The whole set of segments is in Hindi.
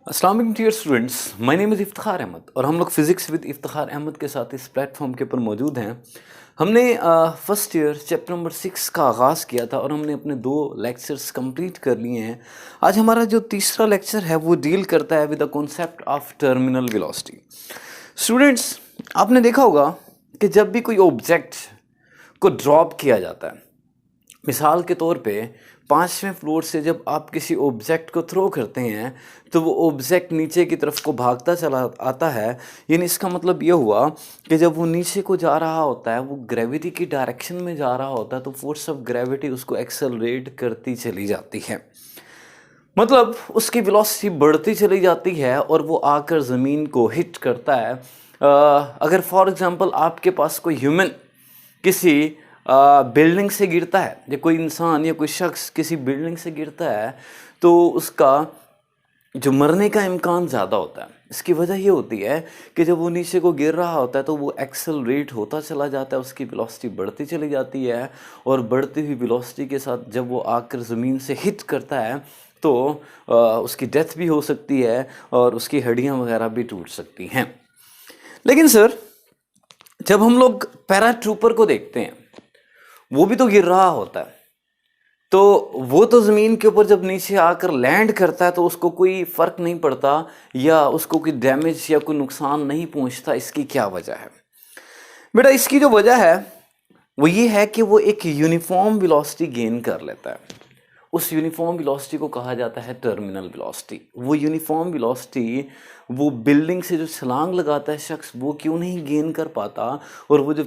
अस्सलाम वालेकुम dear students, my name is Iftikhar Ahmad और हम लोग फिज़िक्स विद इफ्तिखार अहमद के साथ इस प्लेटफॉर्म के ऊपर मौजूद हैं। हमने फर्स्ट ईयर चैप्टर नंबर 6 का आगाज़ किया था और हमने अपने 2 लेक्चर्स कंप्लीट कर लिए हैं। आज हमारा जो तीसरा लेक्चर है वो डील करता है with the concept of terminal velocity. Students, आपने देखा होगा कि जब भी कोई ऑब्जेक्ट को ड्रॉप किया जाता है, मिसाल के तौर पे 5वें फ्लोर से जब आप किसी ऑब्जेक्ट को थ्रो करते हैं तो वो ऑब्जेक्ट नीचे की तरफ को भागता चला आता है। यानी इसका मतलब ये हुआ कि जब वो नीचे को जा रहा होता है, वो ग्रेविटी की डायरेक्शन में जा रहा होता है, तो फोर्स ऑफ ग्रेविटी उसको एक्सेलरेट करती चली जाती है। मतलब उसकी वेलोसिटी बढ़ती चली जाती है और वो आकर ज़मीन को हिट करता है। अगर फॉर एग्जांपल आपके पास कोई ह्यूमन किसी बिल्डिंग से गिरता है, या कोई इंसान या कोई शख्स किसी बिल्डिंग से गिरता है, तो उसका जो मरने का इम्कान ज़्यादा होता है। इसकी वजह ये होती है कि जब वो नीचे को गिर रहा होता है तो वो एक्सेलरेट होता चला जाता है, उसकी वेलोसिटी बढ़ती चली जाती है और बढ़ती हुई वेलोसिटी के साथ जब वो आकर ज़मीन से हिट करता है तो उसकी डेथ भी हो सकती है और उसकी हड्डियाँ वगैरह भी टूट सकती हैं। लेकिन सर, जब हम लोग पैराट्रूपर को देखते हैं, वो भी तो गिर रहा होता है, तो वो तो ज़मीन के ऊपर जब नीचे आकर लैंड करता है तो उसको कोई फ़र्क नहीं पड़ता या उसको कोई डैमेज या कोई नुकसान नहीं पहुंचता। इसकी क्या वजह है बेटा? इसकी जो वजह है वो ये है कि वो एक यूनिफॉर्म वेलोसिटी गेन कर लेता है। उस यूनिफॉर्म वेलोसिटी को कहा जाता है टर्मिनल वेलोसिटी। वो यूनिफॉर्म वेलोसिटी वो बिल्डिंग से जो छलांग लगाता है शख्स, वो क्यों नहीं गेन कर पाता, और वो जो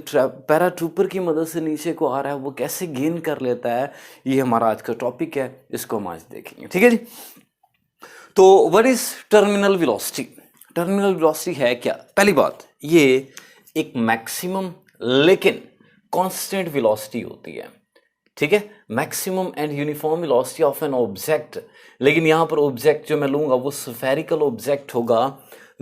पैराट्रूपर की मदद से नीचे को आ रहा है वो कैसे गेन कर लेता है, ये हमारा आज का टॉपिक है, इसको हम आज देखेंगे। ठीक है जी। तो what is terminal velocity? Terminal velocity है क्या? पहली बात, ये एक मैक्सिमम लेकिन कांस्टेंट वेलोसिटी होती है। ठीक है, maximum and uniform velocity of an object. लेकिन यहाँ पर ऑब्जेक्ट जो मैं लूँगा वो स्फेरिकल ऑब्जेक्ट होगा।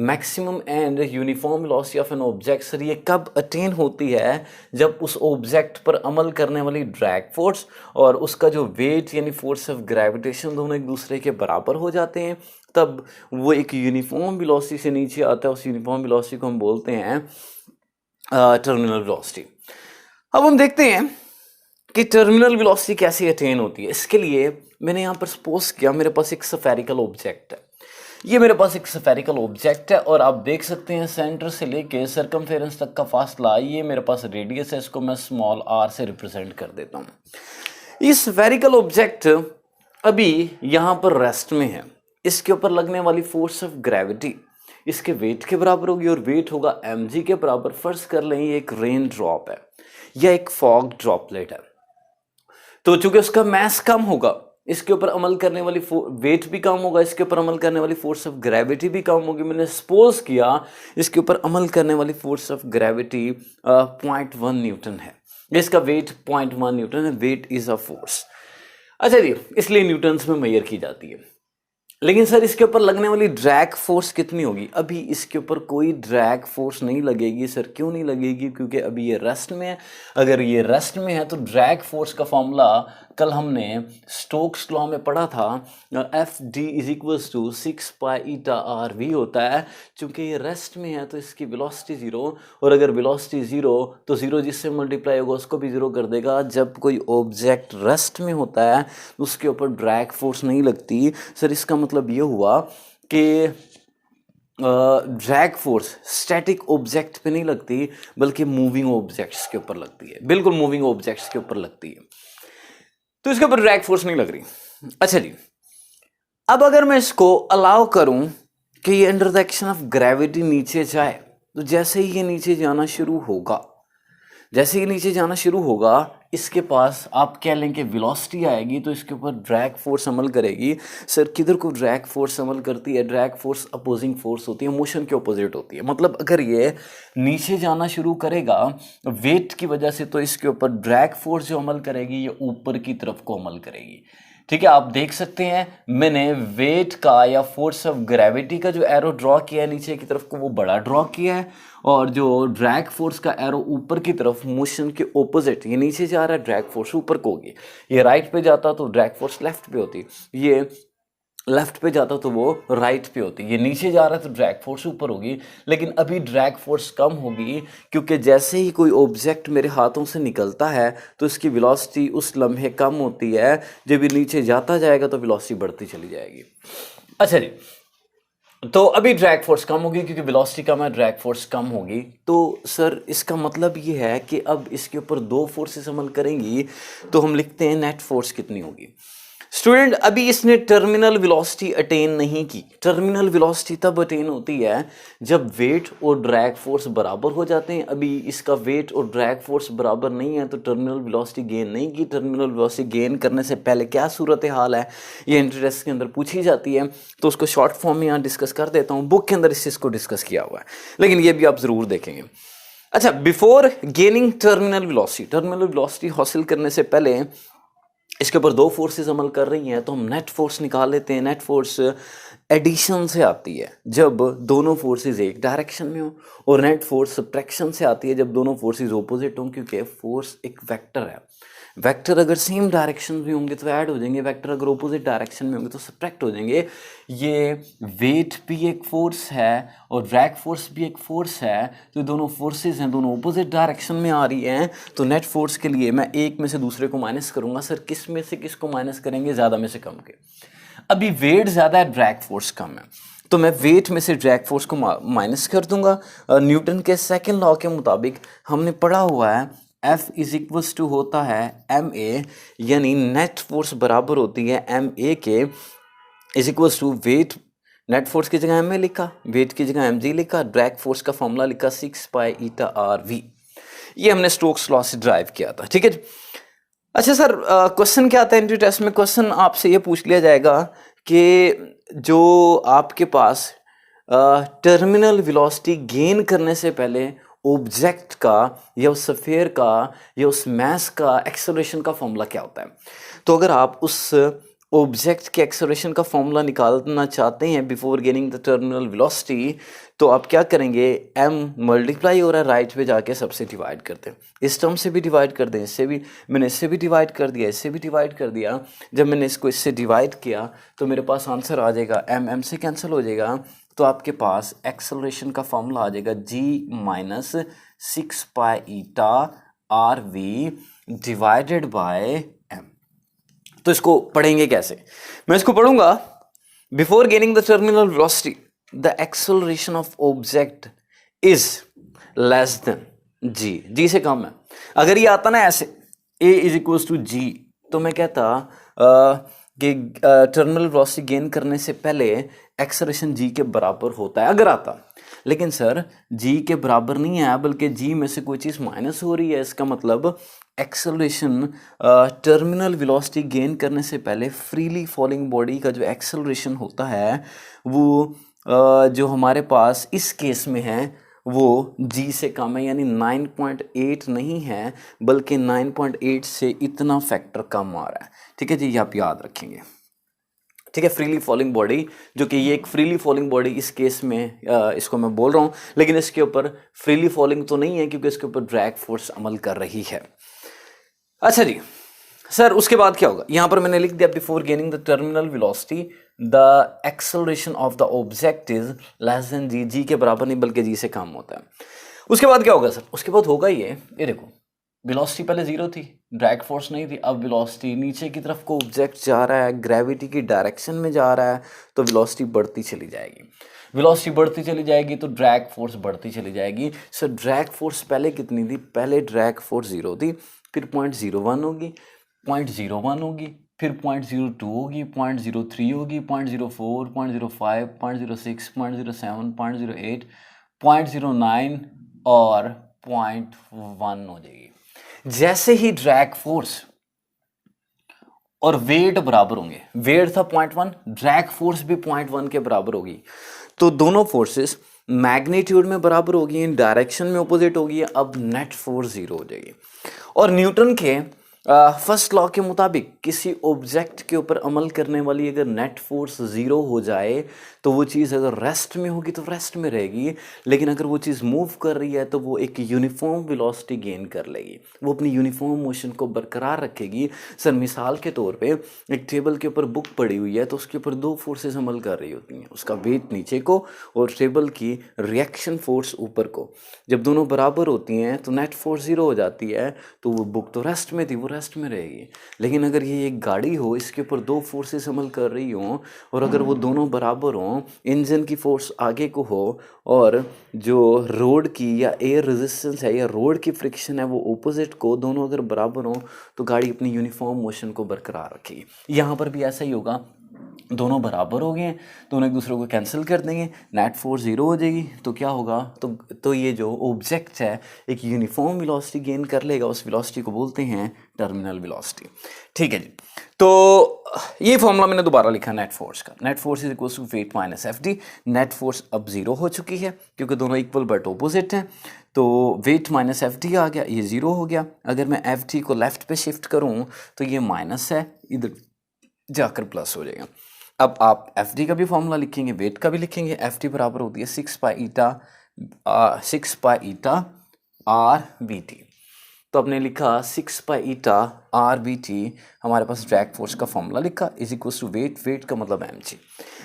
Maximum and uniform velocity of an object sir ये कब अटेन होती है? जब उस ऑब्जेक्ट पर अमल करने वाली ड्रैग फोर्स और उसका जो वेट यानी फोर्स ऑफ ग्रेविटेशन दोनों एक दूसरे के बराबर हो जाते हैं, तब वो एक यूनिफॉर्म वेलोसिटी से नीचे आता है। उस यूनिफॉर्म वेलोसिटी को हम बोलते हैं टर्मिनल वेलोसिटी। अब हम देखते हैं कि टर्मिनल वेलोसिटी कैसे अटेन होती है। इसके लिए मैंने यहाँ पर सपोज किया मेरे पास एक स्फेरिकल ऑब्जेक्ट है। ये मेरे पास एक स्फेरिकल ऑब्जेक्ट है और आप देख सकते हैं सेंटर से लेके सर्कमफेरेंस तक का फासला, ये मेरे पास रेडियस है, इसको मैं स्मॉल r से रिप्रेजेंट कर देता हूँ। ये स्फेरिकल ऑब्जेक्ट अभी यहाँ पर रेस्ट में है। इसके ऊपर लगने वाली फोर्स ऑफ ग्रेविटी इसके वेट के बराबर होगी और वेट होगा mg के बराबर। फर्ज कर लें ये एक रेन ड्रॉप है या एक फॉग ड्रॉपलेट है, तो चूंकि उसका मैस कम होगा, इसके ऊपर अमल करने वाली वेट भी कम होगा, इसके ऊपर अमल करने वाली फोर्स ऑफ ग्रेविटी भी कम होगी। मैंने सपोज किया इसके ऊपर अमल करने वाली फोर्स ऑफ ग्रेविटी 0.1 न्यूटन है, इसका वेट 0.1 न्यूटन है। Weight is a force. अच्छा जी, इसलिए न्यूटन्स में मेजर की जाती है। लेकिन सर इसके ऊपर लगने वाली ड्रैग फोर्स कितनी होगी? अभी इसके ऊपर कोई ड्रैग फोर्स नहीं लगेगी। सर क्यों नहीं लगेगी? क्योंकि अभी ये रेस्ट में है। अगर ये रेस्ट में है तो ड्रैग फोर्स का फॉर्मूला कल हमने स्टोक्स लॉ में पढ़ा था, Fd = 6 pi eta R V होता है। चूंकि ये रेस्ट में है तो इसकी वेलोसिटी 0, और अगर वेलोसिटी 0 तो 0 जिससे मल्टीप्लाई होगा उसको भी 0 कर देगा। जब कोई ऑब्जेक्ट रेस्ट में होता है तो उसके ऊपर ड्रैग फोर्स नहीं लगती। सर इसका मतलब ये हुआ कि ड्रैग फोर्स स्टैटिक ऑब्जेक्ट पे नहीं लगती बल्कि मूविंग ऑब्जेक्ट्स के ऊपर लगती है। बिल्कुल मूविंग ऑब्जेक्ट्स के ऊपर लगती है, तो इसके ऊपर ड्रैग फोर्स नहीं लग रही। अच्छा जी, अब अगर मैं इसको अलाउ करूं कि ये under the action of gravity नीचे जाए, तो जैसे ही ये नीचे जाना शुरू होगा, जैसे ही नीचे जाना शुरू होगा, इसके पास आप कह लें कि वेलोसिटी आएगी, तो इसके ऊपर ड्रैग फोर्स अमल करेगी। सर किधर को ड्रैग फोर्स अमल करती है? ड्रैग फोर्स अपोजिंग फोर्स होती है, मोशन के ऑपोजिट होती है। मतलब अगर ये नीचे जाना शुरू करेगा वेट की वजह से, तो इसके ऊपर ड्रैग फोर्स जो अमल करेगी ये ऊपर की तरफ को अमल करेगी। ठीक है, आप देख सकते हैं मैंने वेट का या फोर्स ऑफ ग्रेविटी का जो एरो ड्रॉ किया है नीचे की तरफ को, वो बड़ा ड्रॉ किया है, और जो ड्रैग फोर्स का एरो ऊपर की तरफ मोशन के ऑपोजिट, ये नीचे जा रहा है, ड्रैग फोर्स ऊपर को होगी। ये राइट पे जाता तो ड्रैग फोर्स लेफ्ट पे होती। ये लेफ्ट पे जाता तो वो राइट पे होती, ये नीचे जा रहा है तो ड्रैग फोर्स ऊपर होगी, लेकिन अभी ड्रैग फोर्स कम होगी क्योंकि जैसे ही कोई ऑब्जेक्ट मेरे हाथों से निकलता है तो इसकी वेलोसिटी उस लम्हे कम होती है, जब ये नीचे जाता जाएगा तो वेलोसिटी बढ़ती चली जाएगी। अच्छा जी, तो अभी ड्रैग फोर्स कम होगी क्योंकि वेलोसिटी कम है, ड्रैग फोर्स कम होगी। तो सर इसका मतलब ये है कि अब इसके ऊपर दो फोर्सेस अमल करेंगी, तो हम लिखते हैं नेट फोर्स कितनी होगी। स्टूडेंट, अभी इसने टर्मिनल वेलोसिटी अटेन नहीं की। टर्मिनल वेलोसिटी तब अटेन होती है जब वेट और ड्रैग फोर्स बराबर हो जाते हैं। अभी इसका वेट और ड्रैग फोर्स बराबर नहीं है तो टर्मिनल वेलोसिटी गेन नहीं की। टर्मिनल वेलोसिटी गेन करने से पहले क्या सूरत हाल है, ये इंट्रोडक्शन के अंदर पूछी जाती है, तो उसको शॉर्ट फॉर्म में यहाँ डिस्कस कर देता हूँ। बुक के अंदर इस चीज़ को डिस्कस किया हुआ है, लेकिन ये भी आप ज़रूर देखेंगे। अच्छा, बिफोर गेनिंग टर्मिनल वेलोसिटी हासिल करने से पहले इसके ऊपर दो फोर्सेस अमल कर रही हैं, तो हम नेट फोर्स निकाल लेते हैं। नेट फोर्स एडिशन से आती है जब दोनों फोर्सेस एक डायरेक्शन में हो, और नेट फोर्स सब्ट्रैक्शन से आती है जब दोनों फोर्सेस ऑपोजिट हों, क्योंकि फोर्स एक वेक्टर है। वेक्टर अगर सेम डायरेक्शन में होंगे तो ऐड हो जाएंगे, वेक्टर अगर ऑपोजिट डायरेक्शन में होंगे तो सब्ट्रैक्ट हो जाएंगे। ये वेट भी एक फोर्स है और ड्रैग फोर्स भी एक फोर्स है, तो दोनों फोर्सेस हैं, दोनों ऑपोजिट डायरेक्शन में आ रही हैं। तो नेट फोर्स के लिए मैं एक में से दूसरे को माइनस करूंगा। सर किस में से किसको माइनस करेंगे? ज़्यादा में से कम के। अभी वेट ज़्यादा है, ड्रैग फोर्स कम है, तो मैं वेट में से ड्रैग फोर्स को माइनस कर दूंगा। न्यूटन के सेकेंड लॉ के मुताबिक हमने पढ़ा हुआ है F इज इक्वल्स टू होता है ma, यानी नेट फोर्स बराबर होती है ma के, is equals to weight, net force की जगह ma लिखा, वेट की जगह mg लिखा, ड्रैग फोर्स का फॉर्मूला लिखा 6 पाई ईटा rv। ये हमने स्टोक्स लॉ से ड्राइव किया था, ठीक है। अच्छा सर, क्वेश्चन क्या आता है इंट्री टेस्ट में? क्वेश्चन आपसे ये पूछ लिया जाएगा कि जो आपके पास टर्मिनल वेलोसिटी गेन करने से पहले ऑब्जेक्ट का या उस स्फीयर का या उस मास का एक्सेलरेशन का फॉर्मूला क्या होता है। तो अगर आप उस ऑब्जेक्ट के एक्सेलरेशन का फॉर्मूला निकालना चाहते हैं before gaining the terminal velocity, तो आप क्या करेंगे, m मल्टीप्लाई हो रहा है, राइट पे जाके सबसे डिवाइड करते हैं। इस टर्म से भी डिवाइड कर दें, इससे भी, मैंने इससे भी डिवाइड कर दिया, इससे भी डिवाइड कर दिया। जब मैंने इसको इससे डिवाइड किया तो मेरे पास आंसर आ जाएगा, m से कैंसिल हो जाएगा, तो आपके पास एक्सेलरेशन का फॉर्मूला आ जाएगा g minus 6 pi eta R V divided by m। तो इसको पढ़ेंगे कैसे? मैं इसको पढ़ूंगा, before gaining the terminal velocity the acceleration of object is less than g से कम है। अगर ये आता ना ऐसे a is equals to g, तो मैं कहता कि टर्मिनल वेलोसिटी गेन करने से पहले एक्सेलरेशन g के बराबर होता है, अगर आता। लेकिन सर g के बराबर नहीं है, बल्कि g में से कोई चीज़ माइनस हो रही है। इसका मतलब एक्सेलरेशन टर्मिनल वेलोसिटी गेन करने से पहले फ्रीली फॉलिंग बॉडी का जो एक्सेलरेशन होता है वो जो हमारे पास इस केस में है वो g से कम है, यानी 9.8 नहीं है बल्कि 9.8 से इतना फैक्टर कम आ रहा है, ठीक है जी, ये आप याद रखेंगे, ठीक है। फ्रीली फॉलिंग बॉडी, जो कि ये एक फ्रीली फॉलिंग बॉडी इस केस में इसको मैं बोल रहा हूँ, लेकिन इसके ऊपर फ्रीली फॉलिंग तो नहीं है क्योंकि इसके ऊपर ड्रैग फोर्स अमल कर रही है। अच्छा जी सर, उसके बाद क्या होगा? यहाँ पर मैंने लिख दिया, before gaining the terminal velocity the acceleration of the object is less than G के बराबर नहीं बल्कि जी से कम होता है। उसके बाद क्या होगा सर? उसके बाद होगा ये देखो, वेलोसिटी पहले जीरो थी, ड्रैग फोर्स नहीं थी, अब वेलोसिटी नीचे की तरफ को ऑब्जेक्ट जा रहा है, ग्रेविटी की डायरेक्शन में जा रहा है, तो वेलोसिटी बढ़ती चली जाएगी। वेलोसिटी बढ़ती चली जाएगी तो ड्रैग फोर्स बढ़ती चली जाएगी। सर ड्रैग फोर्स पहले कितनी थी? पहले ड्रैग फोर्स 0 थी, फिर 0.01 होगी, 0.01 होगी, फिर 0.02 होगी, 0.03 होगी, 0.04, 0.05, 0.06, 0.07, 0.08, 0.09 और 0.1 हो जाएगी। जैसे ही ड्रैग फोर्स और वेट बराबर होंगे, वेट था 0.1, ड्रैग फोर्स भी 0.1 के बराबर होगी, तो दोनों फोर्सेस मैग्नीट्यूड में बराबर होगी, डायरेक्शन में ऑपोजिट होगी, अब नेट फोर्स 0 हो जाएगी। और न्यूटन के फर्स्ट लॉ के मुताबिक किसी ऑब्जेक्ट के ऊपर अमल करने वाली अगर नेट फोर्स ज़ीरो हो जाए तो वो चीज़ अगर रेस्ट में होगी तो रेस्ट में रहेगी, लेकिन अगर वो चीज़ मूव कर रही है तो वो एक यूनिफॉर्म वेलोसिटी गेन कर लेगी, वो अपनी यूनिफॉर्म मोशन को बरकरार रखेगी। सर मिसाल के तौर पे एक टेबल के ऊपर बुक पड़ी हुई है तो उसके ऊपर दो फोर्सेस अमल कर रही होती हैं, उसका वेट नीचे को और टेबल की रिएक्शन फोर्स ऊपर को। जब दोनों बराबर होती हैं तो नेट फोर्स ज़ीरो हो जाती है, तो वो बुक तो रेस्ट में थी, वो रेस्ट में रहेगी। लेकिन अगर ये एक गाड़ी हो, इसके ऊपर दो फोर्सेस अमल कर रही हों और अगर वो दोनों बराबर हों, इंजन की फोर्स आगे को हो और जो रोड की या एयर रेजिस्टेंस है या रोड की फ्रिक्शन है वो ऑपोजिट को, दोनों अगर बराबर हों तो गाड़ी अपनी यूनिफॉर्म मोशन को बरकरार रखेगी। यहाँ पर भी ऐसा ही होगा, दोनों बराबर हो गए हैं, दोनों एक दूसरे को कैंसिल कर देंगे, नेट फोर्स ज़ीरो हो जाएगी। तो क्या होगा, तो ये जो ऑब्जेक्ट है एक यूनिफॉर्म वेलोसिटी गेन कर लेगा, उस वेलोसिटी को बोलते हैं टर्मिनल वेलोसिटी। ठीक है जी, तो ये फॉर्मूला मैंने दोबारा लिखा नेट फोर्स का। Net force is equal to weight minus F D. Net force अब ज़ीरो हो चुकी है क्योंकि दोनों इक्वल बट ऑपोजिट हैं, तो वेट माइनस एफ डी आ गया, ये ज़ीरो हो गया। अगर मैं एफ डी को लेफ्ट पे शिफ्ट करूँ तो ये माइनस है, इधर जाकर प्लस हो जाएगा। अब आप एफ डी का भी फॉर्मूला लिखेंगे, वेट का भी लिखेंगे। एफ डी बराबर होती है 6 pi eta R B T. तो आपने लिखा 6 pi eta R B T, हमारे पास ड्रैग फोर्स का फॉर्मूला लिखा, is equal to weight, weight का मतलब एम जी।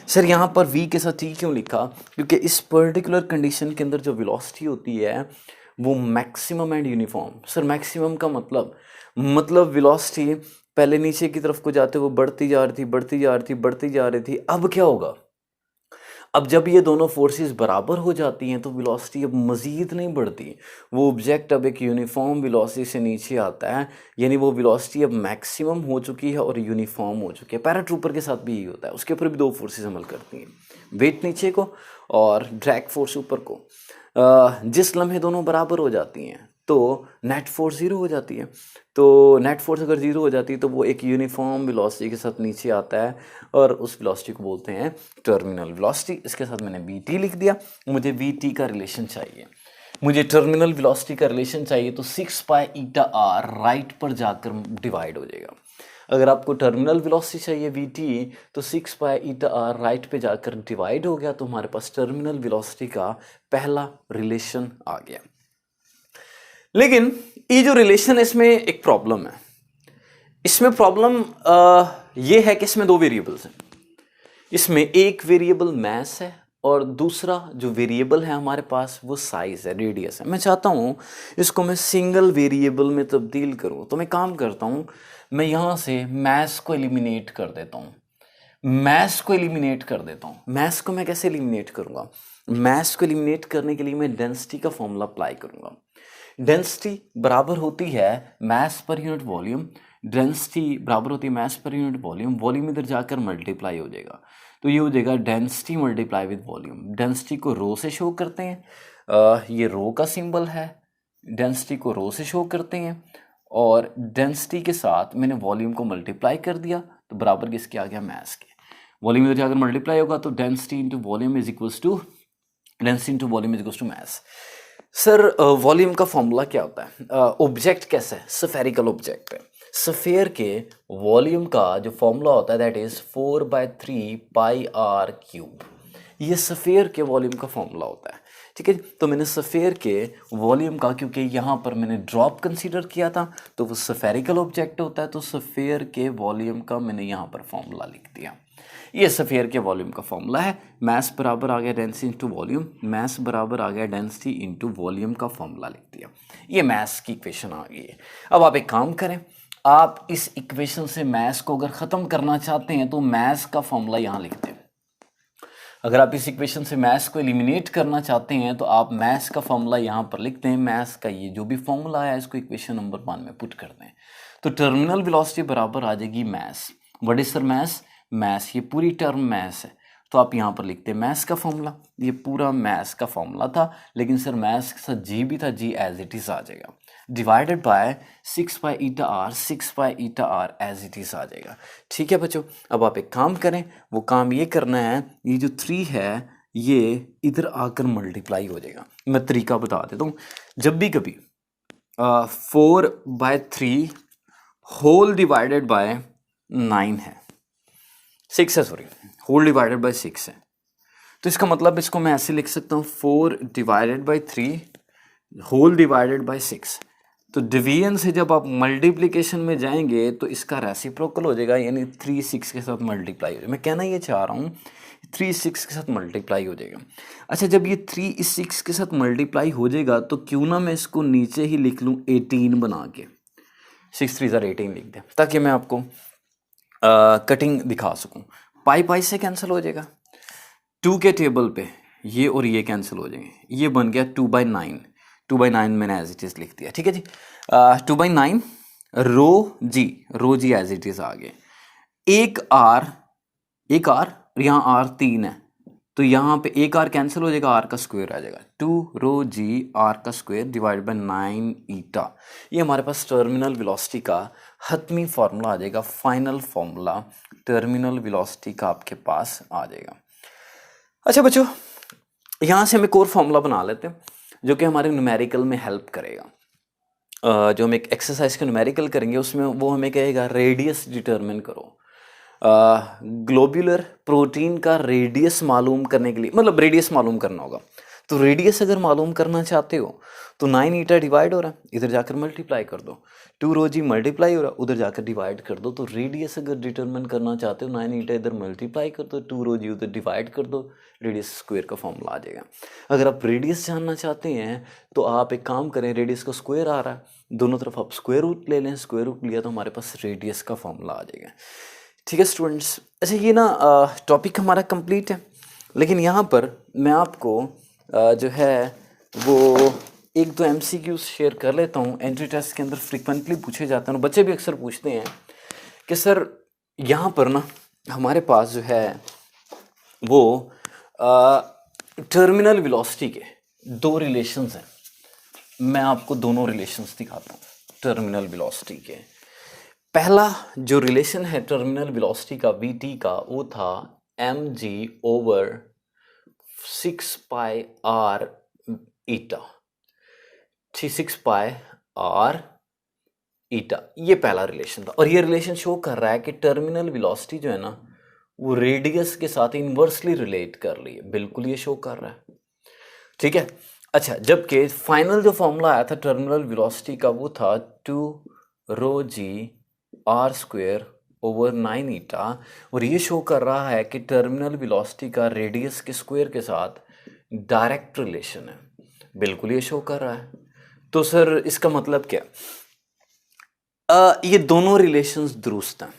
सर यहाँ पर वी के साथ टी क्यों लिखा, क्योंकि इस पर्टिकुलर कंडीशन के अंदर जो वेलोसिटी होती है वो maximum and uniform. Sir maximum का मतलब वेलोसिटी पहले नीचे की तरफ को जाते हुए बढ़ती जा रही थी, बढ़ती जा रही थी, बढ़ती जा रही थी। अब क्या होगा, अब जब ये दोनों फोर्सेस बराबर हो जाती हैं तो वेलोसिटी अब मज़ीद नहीं बढ़ती, वो ऑब्जेक्ट अब एक यूनिफॉर्म वेलोसिटी से नीचे आता है, यानी वो वेलोसिटी अब मैक्सिमम हो चुकी है और यूनिफॉर्म हो चुकी है। पैराट्रूपर के साथ भी यही होता है, उसके ऊपर भी दो फोर्सेस अमल करती हैं, वेट नीचे को और ड्रैग फोर्स ऊपर को। जिस लम्हे दोनों बराबर हो जाती हैं तो नेट फोर्स ज़ीरो हो जाती है। तो नेट फोर्स अगर ज़ीरो हो जाती है तो वो एक यूनिफॉर्म वेलोसिटी के साथ नीचे आता है और उस वेलोसिटी को बोलते हैं टर्मिनल वेलोसिटी। इसके साथ मैंने वी टी लिख दिया। मुझे वी टी का रिलेशन चाहिए, मुझे टर्मिनल वेलोसिटी का रिलेशन चाहिए, तो 6 पाई ईटा आर राइट पर जाकर डिवाइड हो जाएगा। अगर आपको टर्मिनल वेलोसिटी चाहिए वी टी, तो 6 पाई ईटा आर राइट पे जाकर डिवाइड हो गया, तो हमारे पास टर्मिनल वेलोसिटी का पहला रिलेशन आ गया। लेकिन ये जो रिलेशन है इसमें एक प्रॉब्लम है। इसमें प्रॉब्लम ये है कि इसमें दो वेरिएबल्स हैं। इसमें एक वेरिएबल मैस है और दूसरा जो वेरिएबल है हमारे पास वो साइज है, रेडियस है। मैं चाहता हूँ इसको मैं सिंगल वेरिएबल में तब्दील करूँ, तो मैं काम करता हूँ, मैं यहाँ से मैस को एलिमिनेट कर देता हूँ। मैस को एलिमिनेट कर देता हूँ। मैस को मैं कैसे एलिमिनेट करूँगा, मैस को एलिमिनेट करने के लिए मैं डेंसिटी का फॉर्मूला अप्लाई करूँगा। डेंसिटी बराबर होती है mess per unit volume, density बराबर होती है mess per unit volume, volume इधर जाकर मल्टीप्लाई हो जाएगा, तो ये हो जाएगा density multiply with volume. Density को रो से शो करते हैं, ये रो का सिंबल है, डेंसिटी को रो से शो करते हैं और डेंसिटी के साथ मैंने वॉल्यूम को मल्टीप्लाई कर दिया तो बराबर किसके आ गया, मैस के। वॉल्यूम इधर जाकर मल्टीप्लाई होगा तो density into volume is equals to density into volume is equals to mass. Sir volume का फॉर्मूला क्या होता है, ऑब्जेक्ट कैसा है, स्फेरिकल ऑब्जेक्ट है, स्फेयर के वॉल्यूम का जो फॉर्मूला होता है that is 4/3 pi R cube. ये स्फेयर के वॉल्यूम का फॉर्मूला होता है। ठीक है, तो मैंने स्फेयर के वॉल्यूम का, क्योंकि यहाँ पर मैंने ड्रॉप कंसीडर किया था तो वो स्फेरिकल ऑब्जेक्ट होता है, तो स्फेयर के वॉल्यूम का मैंने यहाँ पर फॉर्मूला लिख दिया। ये स्फीयर के वॉल्यूम का फॉर्मूला है। मैस बराबर आ गया डेंसिटी इंटू वॉल्यूम, मैस बराबर आ गया डेंसिटी इंटू वॉल्यूम का फॉर्मूला लिख दिया। ये मैस की इक्वेशन आ गई है। अब आप एक काम करें, आप इस इक्वेशन से मैस को अगर ख़त्म करना चाहते हैं तो मैस का फॉर्मूला यहाँ लिख दें। अगर आप इस इक्वेशन से मैस को एलिमिनेट करना चाहते हैं तो आप मैस का फॉर्मूला यहाँ पर लिखते हैं। मैस का ये जो भी फॉर्मूला है इसको इक्वेशन नंबर 1 में पुट कर दें, तो टर्मिनल वेलोसिटी बराबर आ जाएगी mass. What is sir mass, mass ये पूरी टर्म मैस है, तो आप यहाँ पर लिखते हैं मैस का फॉर्मूला। ये पूरा मैस का फॉर्मूला था, लेकिन सर मैस के साथ जी भी था, जी एज इट इज़ आ जाएगा, divided by 6 pi eta R, 6 pi eta R as it is आ जाएगा। ठीक है बच्चों, अब आप एक काम करें, वो काम ये करना है, ये जो 3 है ये इधर आकर मल्टीप्लाई हो जाएगा। मैं तरीका बता देता हूँ। जब भी कभी 4/3 होल डिवाइडेड बाय 9 है, 6 है, सॉरी, होल डिवाइडेड बाय 6 है। तो इसका मतलब इसको मैं ऐसे लिख सकता हूँ 4 divided by 3 whole divided by 6। तो डिवीजन से जब आप मल्टीप्लिकेशन में जाएंगे तो इसका रेसिप्रोकल हो जाएगा, यानी 3 6 के साथ मल्टीप्लाई हो जाएगा। मैं कहना ये चाह रहा हूँ 3 6 के साथ मल्टीप्लाई हो जाएगा। अच्छा, जब ये 3 6 के साथ मल्टीप्लाई हो जाएगा तो क्यों ना मैं इसको नीचे ही लिख लूँ 18 बना के, 6 3 18 लिख दें, ताकि मैं आपको कटिंग दिखा सकूँ। पाई पाई से कैंसिल हो जाएगा, 2 के टेबल पे ये और ये कैंसिल हो जाएंगे, ये बन गया 2/9। 2/9 मैंने एज इट इज़ लिख दिया, ठीक है जी। 2/9 रो जी एज इट इज़ आ गए। एक आर यहाँ आर 3 है, तो यहाँ पे एक आर कैंसिल हो जाएगा, आर का स्क्वायर आ जाएगा। 2 रो जी आर का स्क्वायर डिवाइड बाय 9 ईटा। ये हमारे पास टर्मिनल वेलोसिटी का हतमी फार्मूला आ जाएगा, फाइनल फार्मूला टर्मिनल वेलोसिटी का आपके पास आ जाएगा। अच्छा बच्चों, यहाँ से हम एक और फॉर्मूला बना लेते हैं जो कि हमारे न्यूमेरिकल में हेल्प करेगा। जो हम एक एक्सरसाइज का न्यूमेरिकल करेंगे उसमें वो हमें कहेगा रेडियस डिटरमिन करो। ग्लोब्यूलर प्रोटीन का रेडियस मालूम करने के लिए, मतलब रेडियस मालूम करना होगा। तो रेडियस अगर मालूम करना चाहते हो तो 9 ईटा डिवाइड हो रहा है, इधर जाकर मल्टीप्लाई कर दो। 2 रो जी मल्टीप्लाई हो रहा है, उधर जाकर डिवाइड कर दो। तो रेडियस अगर डिटरमिन करना चाहते हो 9 ईटा इधर मल्टीप्लाई कर दो, 2 रो जी उधर डिवाइड कर दो, रेडियस स्क्वायर का फॉर्मूला आ जाएगा। अगर आप रेडियस जानना चाहते हैं तो आप एक काम करें, रेडियस का स्क्वायर आ रहा है, दोनों तरफ आप स्क्वायर रूट ले लें, स्क्वायर रूट लिया तो हमारे पास रेडियस का फॉर्मूला आ जाएगा। ठीक है स्टूडेंट्स। अच्छा, ये ना टॉपिक हमारा कंप्लीट है, लेकिन यहाँ पर मैं आपको जो है वो एक दो MCQs शेयर कर लेता हूँ। एंट्री टेस्ट के अंदर फ्रिक्वेंटली पूछे जाते हैं, बच्चे भी अक्सर पूछते हैं कि सर यहाँ पर ना हमारे पास जो है वो टर्मिनल वेलोसिटी के 2 रिलेशंस हैं। मैं आपको दोनों रिलेशंस दिखाता हूँ टर्मिनल वेलोसिटी के। पहला जो रिलेशन है टर्मिनल वेलोसिटी का VT का, वो था mg/6πr ईटा, 6πr ईटा, ये पहला रिलेशन था। और ये रिलेशन शो कर रहा है कि टर्मिनल वेलोसिटी जो है ना वो रेडियस के साथ इन्वर्सली रिलेट कर रही है, बिल्कुल ये शो कर रहा है, ठीक है। अच्छा, जबकि फाइनल जो फॉर्मूला आया था टर्मिनल वेलोसिटी का वो था 2 रो जी आर स्क्वायर ओवर 9 ईटा, और ये शो कर रहा है कि टर्मिनल वेलोसिटी का रेडियस के स्क्वायर के साथ डायरेक्ट रिलेशन है, बिल्कुल ये शो कर रहा है। तो सर इसका मतलब क्या? ये दोनों रिलेशंस दुरुस्त हैं,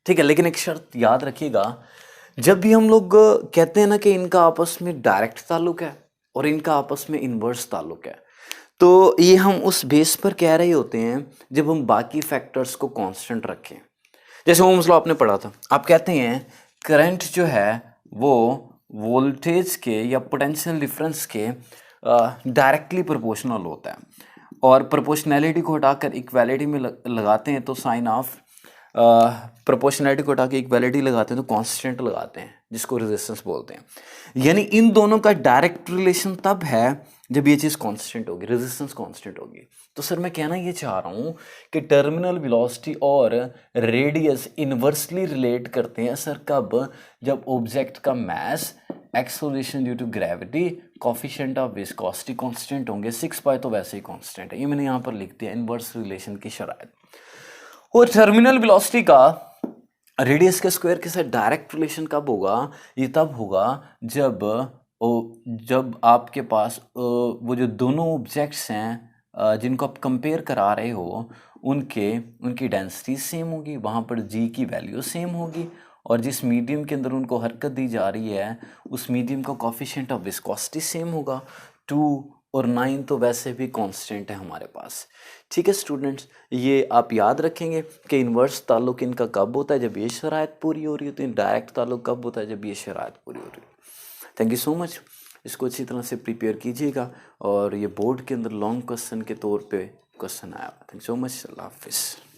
ठीक है, लेकिन एक शर्त याद रखिएगा, जब भी हम लोग कहते हैं ना कि इनका आपस में डायरेक्ट ताल्लुक है और इनका आपस में इन्वर्स ताल्लुक है, तो ये हम उस बेस पर कह रहे होते हैं जब हम बाकी फैक्टर्स को कांस्टेंट रखें। जैसे ओम्स लॉ आपने पढ़ा था, आप कहते हैं करंट जो है वो वोल्टेज के या पोटेंशियल डिफरेंस के डायरेक्टली प्रोपोर्शनल होता है, और प्रोपोर्शनैलिटी को हटाकर इक्वालिटी में लगाते हैं तो साइन ऑफ प्रोपोर्शनैलिटी को हटा के इक्वालिटी लगाते हैं तो कांस्टेंट लगाते हैं, जिसको रेजिस्टेंस बोलते हैं। यानी इन दोनों का डायरेक्ट रिलेशन तब है जब ये चीज़ कांस्टेंट होगी, रेजिस्टेंस कांस्टेंट होगी। तो सर मैं कहना ये चाह रहा हूँ कि टर्मिनल वेलोसिटी और रेडियस इन्वर्सली रिलेट करते हैं सर, कब? जब ऑब्जेक्ट का mass, acceleration due to gravity, coefficient of viscosity constant होंगे। 6π तो वैसे ही कांस्टेंट है, ये मैंने यहाँ पर लिख दिया इन्वर्स रिलेशन की शराइत। और टर्मिनल वेलोसिटी का रेडियस के स्क्वायर के साथ डायरेक्ट रिलेशन कब होगा? ये तब होगा जब आपके पास वो जो दोनों ऑब्जेक्ट्स हैं जिनको आप कंपेयर करा रहे हो उनकी डेंसिटी सेम होगी, वहाँ पर जी की वैल्यू सेम होगी, और जिस मीडियम के अंदर उनको हरकत दी जा रही है उस मीडियम का कोफिशिएंट ऑफ विस्कोसिटी सेम होगा। 2 और 9 तो वैसे भी कांस्टेंट है हमारे पास। ठीक है स्टूडेंट्स, ये आप याद रखेंगे कि इन्वर्स ताल्लुक इनका कब होता है? जब ये शराइत पूरी हो रही है। तो डायरेक्ट ताल्लुक कब होता है? जब ये शराइत पूरी हो रही है। थैंक यू सो मच, इसको अच्छी तरह से प्रिपेयर कीजिएगा, और ये बोर्ड के अंदर लॉन्ग क्वेश्चन के तौर पे क्वेश्चन आया। थैंक यू सो मच, अल्लाह हाफिज़।